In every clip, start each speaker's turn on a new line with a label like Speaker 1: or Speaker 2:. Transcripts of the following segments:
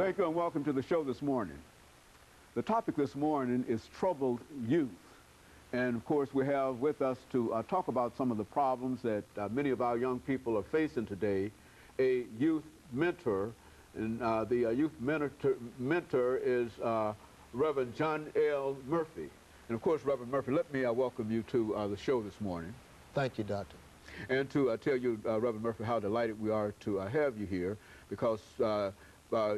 Speaker 1: Thank you and welcome to the show this morning. The topic this morning is troubled youth. And of course we have with us to talk about some of the problems that many of our young people are facing today, a youth mentor. And the youth mentor is Reverend John L. Murphy. And of course, Reverend Murphy, let me welcome you to the show this morning.
Speaker 2: Thank you, Doctor.
Speaker 1: And to tell you, Reverend Murphy, how delighted we are to have you here, because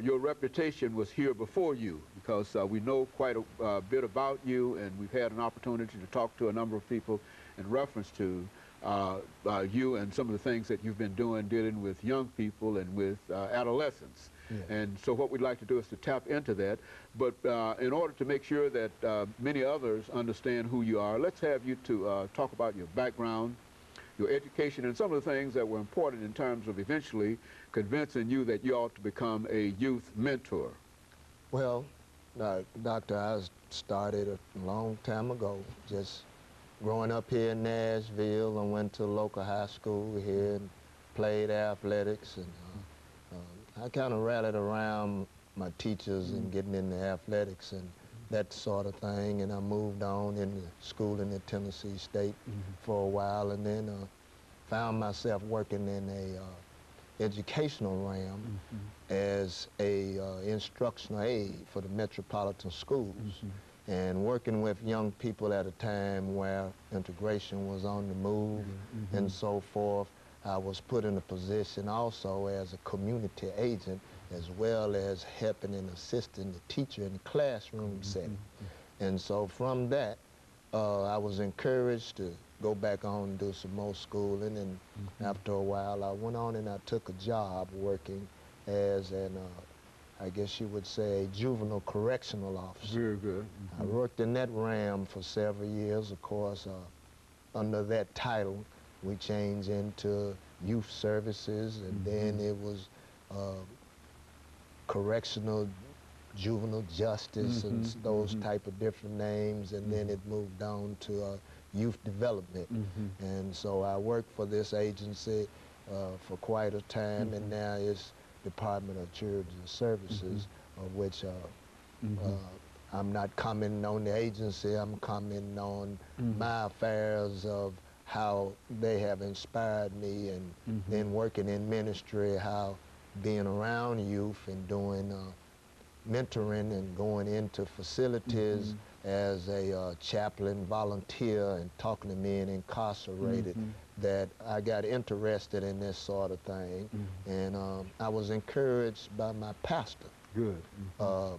Speaker 1: your reputation was here before you, because we know quite a bit about you, and we've had an opportunity to talk to a number of people in reference to you and some of the things that you've been doing dealing with young people and with adolescents. Yeah. And so what we'd like to do is to tap into that. But in order to make sure that many others understand who you are, let's have you to talk about your background, your education, and some of the things that were important in terms of eventually convincing you that you ought to become a youth mentor.
Speaker 2: Well, Doctor, I started a long time ago, just growing up here in Nashville. I went to a local high school here and played athletics, and I kind of rallied around my teachers and getting into athletics and that sort of thing, and I moved on into schooling at Tennessee State for a while, and then found myself working in a educational realm as a instructional aide for the metropolitan schools, and working with young people at a time where integration was on the move and so forth. I was put in a position also as a community agent, as well as helping and assisting the teacher in the classroom setting. And so from that, I was encouraged to go back on and do some more schooling, and after a while I went on and I took a job working as an, I guess you would say, a juvenile correctional officer.
Speaker 1: Very good.
Speaker 2: I worked in that realm for several years. Of course, under that title, we changed into youth services, and then it was correctional juvenile justice and those type of different names, and then it moved on to youth development. And so I worked for this agency for quite a time, and now it's Department of Children's Services, of which I'm not commenting on the agency, I'm commenting on my affairs of how they have inspired me, and then working in ministry, how being around youth and doing mentoring and going into facilities as a chaplain volunteer and talking to men incarcerated, that I got interested in this sort of thing. And I was encouraged by my pastor,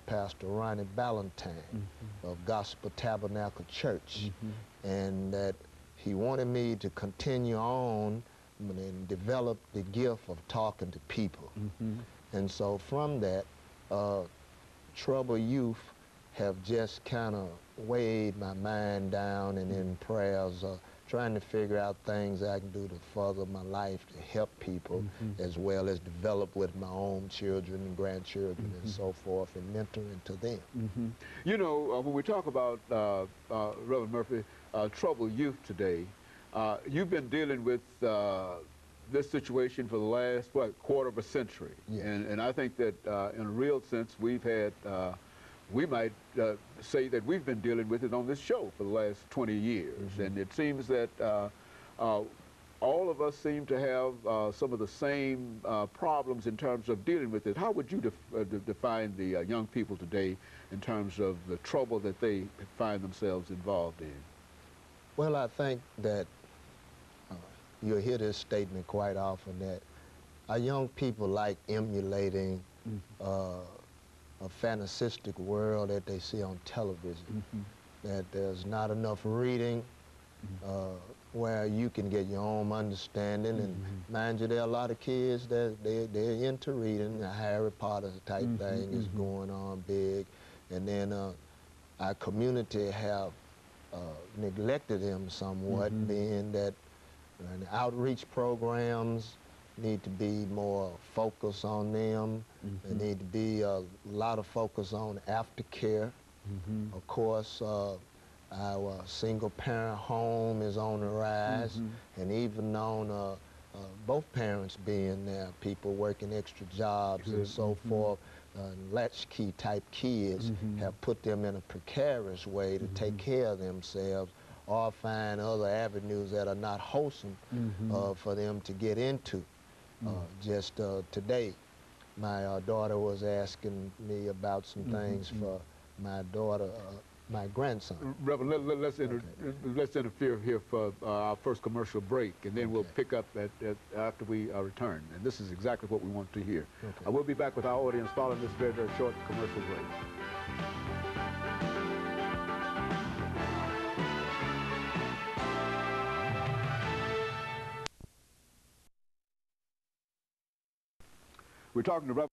Speaker 2: Pastor Ronnie Ballantyne of Gospel Tabernacle Church, and that he wanted me to continue on and develop the gift of talking to people. And so from that, troubled youth have just kind of weighed my mind down, and in prayers trying to figure out things I can do to further my life to help people, as well as develop with my own children and grandchildren and so forth, and mentoring to them.
Speaker 1: You know, when we talk about, Reverend Murphy, troubled youth today, you've been dealing with this situation for the last, what, quarter of a century.
Speaker 2: Yes.
Speaker 1: And I think that in a real sense, we've had, we might say that we've been dealing with it on this show for the last 20 years. And it seems that all of us seem to have some of the same problems in terms of dealing with it. How would you define the young people today in terms of the trouble that they find themselves involved in?
Speaker 2: Well, I think that you'll hear this statement quite often, that our young people like emulating a fantasistic world that they see on television, that there's not enough reading where you can get your own understanding. And mind you, there are a lot of kids that they're into reading. The Harry Potter type thing is going on big. And then our community have neglected them somewhat, being that outreach programs need to be more focused on them. There need to be a lot of focus on aftercare. Of course, our single parent home is on the rise, and even on both parents being there, people working extra jobs and so forth, latchkey type kids have put them in a precarious way to take care of themselves or find other avenues that are not wholesome for them to get into. Just today, my daughter was asking me about some things for my daughter, my grandson.
Speaker 1: Reverend, let's interfere here for our first commercial break, and then we'll pick up after we return. And this is exactly what we want to hear. We'll be back with our audience following this very, very short commercial break. We're talking to Reverend